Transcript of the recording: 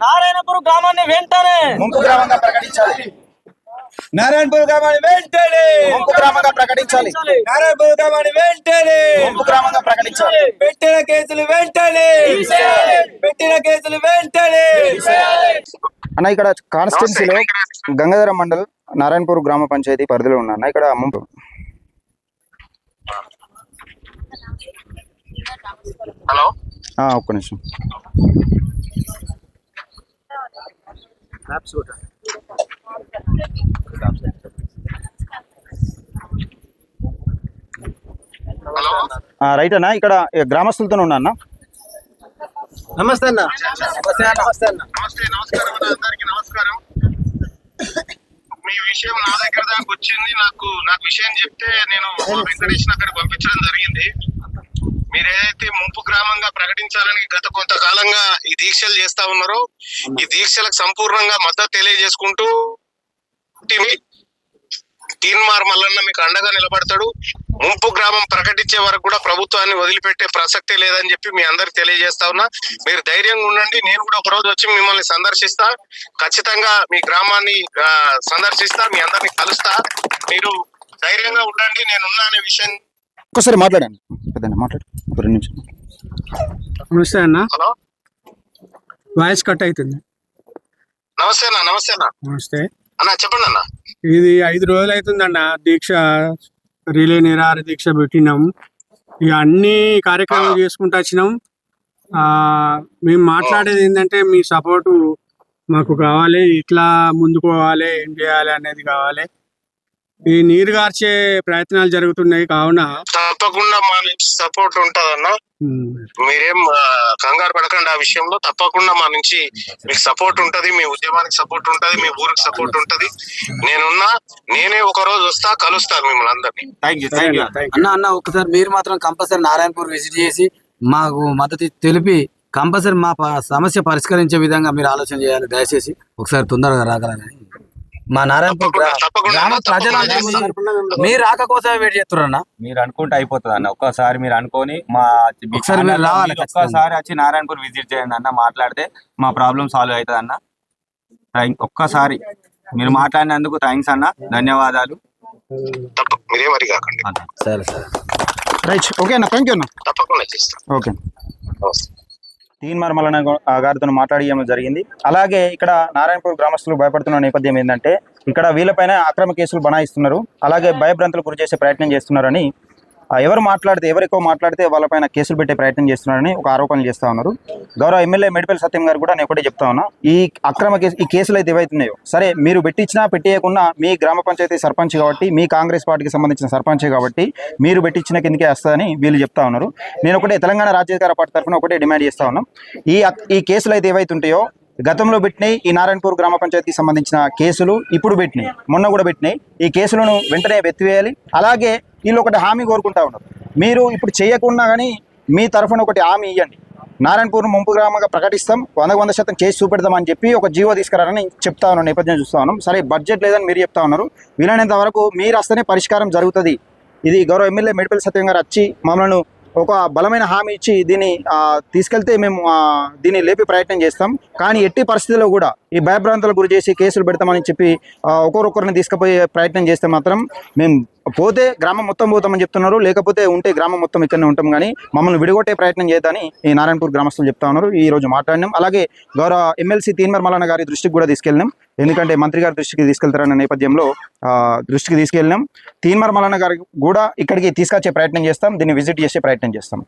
నారాయణపూర్ గ్రామాన్ని వెంటనే ముంపు గ్రామంగా ప్రకటించాలి. నారాయణపూర్ గ్రామాన్ని వెంటనే ముంపు గ్రామంగా ప్రకటించాలి. నారాయణపూర్ గ్రామాన్ని వెంటనే ముంపు గ్రామంగా ప్రకటించాలి. పెట్టిన కేసులు వెంటనే అన్న, ఇక్కడ కాన్స్టిట్యున్సీలో గంగాధర మండల్ నారాయణపూర్ గ్రామ పంచాయతీ పరిధిలో ఉన్నా. ఇక్కడ ముంపు హలో ఒక్క నిమిషం. రైట్ అన్న, ఇక్కడ గ్రామస్తులతో ఉన్నా అన్న. నమస్తే అన్న. నమస్కారం అందరికి నమస్కారం. మీ విషయం నా దగ్గర దాకా వచ్చింది. నాకు విషయం చెప్తే నేను వెంకటేష్ అక్కడికి పంపించడం జరిగింది. మీరు ఏదైతే ముంపు గ్రామంగా ప్రకటించాలని గత కొంతకాలంగా ఈ దీక్షలు చేస్తా ఉన్నారో, ఈ దీక్షలకు సంపూర్ణంగా మద్దతు తెలియజేసుకుంటూ తీన్మార్ మల్లన్న మీకు అండగా నిలబడతాడు. ముంపు గ్రామం ప్రకటించే వరకు కూడా ప్రభుత్వాన్ని వదిలిపెట్టే ప్రసక్తే లేదని చెప్పి మీ అందరికి తెలియజేస్తా ఉన్నా. మీరు ధైర్యంగా ఉండండి. నేను కూడా ఒక రోజు వచ్చి మిమ్మల్ని సందర్శిస్తా. ఖచ్చితంగా మీ గ్రామాన్ని సందర్శిస్తా, మీ అందరిని కలుస్తా. మీరు ధైర్యంగా ఉండండి, నేనున్నా అనే విషయం ఒకసారి మాట్లాడండి. మాట్లాడు. నమస్తే అన్న. హలో, వాయిస్ కట్ అవుతుంది. నమస్తే అన్న. నమస్తే అన్న. నమస్తే అన్న, చెప్పండి అన్న. ఇది 5 రోజులు అవుతుందన్న దీక్ష, రిలే నిరాహార దీక్ష పెట్టినాం. ఇక అన్ని కార్యక్రమాలు చేసుకుంటూ వచ్చినాం. మేము మాట్లాడేది ఏంటంటే మీ సపోర్టు మాకు కావాలి. ఇట్లా ముందుకు పోవాలి, ఏం చేయాలి అనేది కావాలి. ఈ నీరు గార్చే ప్రయత్నాలు జరుగుతున్నాయి కావున తప్పకుండా మా నుంచి సపోర్ట్ ఉంటదన్న. మీరేం కంగారు పడకండి ఆ విషయంలో. తప్పకుండా మా నుంచి మీకు సపోర్ట్ ఉంటది, మీ ఉద్యమానికి సపోర్ట్ ఉంటది, మీ ఊరికి సపోర్ట్ ఉంటది. నేనే ఒక రోజు వస్తా, కలుస్తాను మిమ్మల్ని అందరినీ. అన్న ఒకసారి మీరు మాత్రం కంపల్సరీ నారాయణపూర్ విజిట్ చేసి మాకు మద్దతు తెలిపి కంపల్సరీ మా సమస్య పరిష్కరించే విధంగా మీరు ఆలోచన చేయాలి. దయచేసి ఒకసారి తొందరగా రాగలని మా నారాయణపూర్ గ్రామ ప్రజలందరూ మీరు రాక కోసమే వెయిట్ చేస్తున్నారన్న. మీరు అనుకుంటే అయిపోతుంది అన్న. ఒక్కసారి మీరు అనుకొని రావాలి. ఒక్కసారి వచ్చి నారాయణపూర్ విజిట్ చేయండి అన్న. మాట్లాడితే మా ప్రాబ్లం సాల్వ్ అవుతుంది అన్న. ఒక్కసారి మీరు మాట్లాడినందుకు థ్యాంక్స్ అన్న, ధన్యవాదాలు. మీరేమరి కాకండి. సరే సరే రైట్, ఓకే అన్న, థ్యాంక్ యూ అన్న. తప్పకుండా చేస్తాం. ఓకే. తీన్మార్ మల్లన్న గారితో మాట్లాడడం జరిగింది. అలాగే ఇక్కడ నారాయణపూర్ గ్రామస్తులు భయపడుతున్న నేపథ్యం ఏంటంటే ఇక్కడ వీళ్ళపైన అక్రమ కేసులు బనాయిస్తున్నారు, అలాగే భయభ్రాంతులు గురి చేసే ప్రయత్నం చేస్తున్నారని, ఎవరు ఎక్కువ మాట్లాడితే వాళ్ళపైన కేసులు పెట్టే ప్రయత్నం చేస్తున్నారని ఒక ఆరోపణలు చేస్తూ ఉన్నారు. గౌరవ ఎమ్మెల్యే మేడిపల్లి సత్యం గారు కూడా నేను ఒకటే చెప్తా ఉన్నా, ఈ అక్రమ కేసు ఈ కేసులు అయితే ఏవైతున్నాయో సరే, మీరు పెట్టించినా పెట్టేయకున్నా మీ గ్రామ పంచాయతీ సర్పంచ్ కాబట్టి, మీ కాంగ్రెస్ పార్టీకి సంబంధించిన సర్పంచే కాబట్టి మీరు పెట్టించిన కిందకే వస్తుందని వీళ్ళు చెప్తా ఉన్నారు. నేను ఒకటే తెలంగాణ రాజ్యాధికార పార్టీ తరఫున ఒకటే డిమాండ్ చేస్తా ఉన్నాం, ఈ కేసులు అయితే ఏవైతుంటాయో గతంలో పెట్టినాయి, ఈ నారాయణపూర్ గ్రామ పంచాయతీకి సంబంధించిన కేసులు ఇప్పుడు పెట్టినాయి, మొన్న కూడా పెట్టినాయి, ఈ కేసులను వెంటనే ఎత్తివేయాలి. అలాగే వీళ్ళు ఒకటి హామీ కోరుకుంటా ఉన్నారు, మీరు ఇప్పుడు చేయకుండా కానీ మీ తరఫున ఒకటి హామీ ఇవ్వండి, నారాయణపూర్ ముంపు గ్రామంగా ప్రకటిస్తాం, 100% కేసు చూపెడదామని చెప్పి ఒక జీవో తీసుకురారని చెప్తా ఉన్నాను. నేపథ్యం చూస్తా ఉన్నాం. సరే, బడ్జెట్ లేదని మీరు చెప్తా ఉన్నారు, వీలైనంత వరకు మీరు వస్తేనే పరిష్కారం జరుగుతుంది. ఇది గౌరవ ఎమ్మెల్యే మేడిపల్లి సత్యం గారు వచ్చి మమ్మల్ని ఒక బలమైన హామీ ఇచ్చి దీన్ని తీసుకెళ్తే మేము దీన్ని లేపి ప్రయత్నం చేస్తాం. కానీ ఎట్టి పరిస్థితుల్లో కూడా ఈ భయభ్రాంతులకు గురి చేసి కేసులు పెడతామని చెప్పి ఒకరిని తీసుకుపోయే ప్రయత్నం చేస్తే మాత్రం మేము పోతే గ్రామం మొత్తం పోతామని చెప్తున్నారు, లేకపోతే ఉంటే గ్రామం మొత్తం ఇక్కడనే ఉంటాం, కానీ మమ్మల్ని విడగొట్టే ప్రయత్నం చేద్దామని ఈ నారాయణపూర్ గ్రామస్తులు చెప్తా ఉన్నారు. ఈ రోజు మాట్లాడినాం. అలాగే గౌరవ ఎమ్మెల్సీ తీన్మార్ మల్లన్న గారి దృష్టికి కూడా తీసుకెళ్ళినాం, ఎందుకంటే మంత్రి గారి దృష్టికి తీసుకెళ్తారన్న నేపథ్యంలో దృష్టికి తీసుకెళ్ళినాం. తీన్మార్ మల్లన్న గారికి కూడా ఇక్కడికి తీసుకొచ్చే ప్రయత్నం చేస్తాం, దీన్ని విజిట్ చేసే ప్రయత్నం చేస్తాం.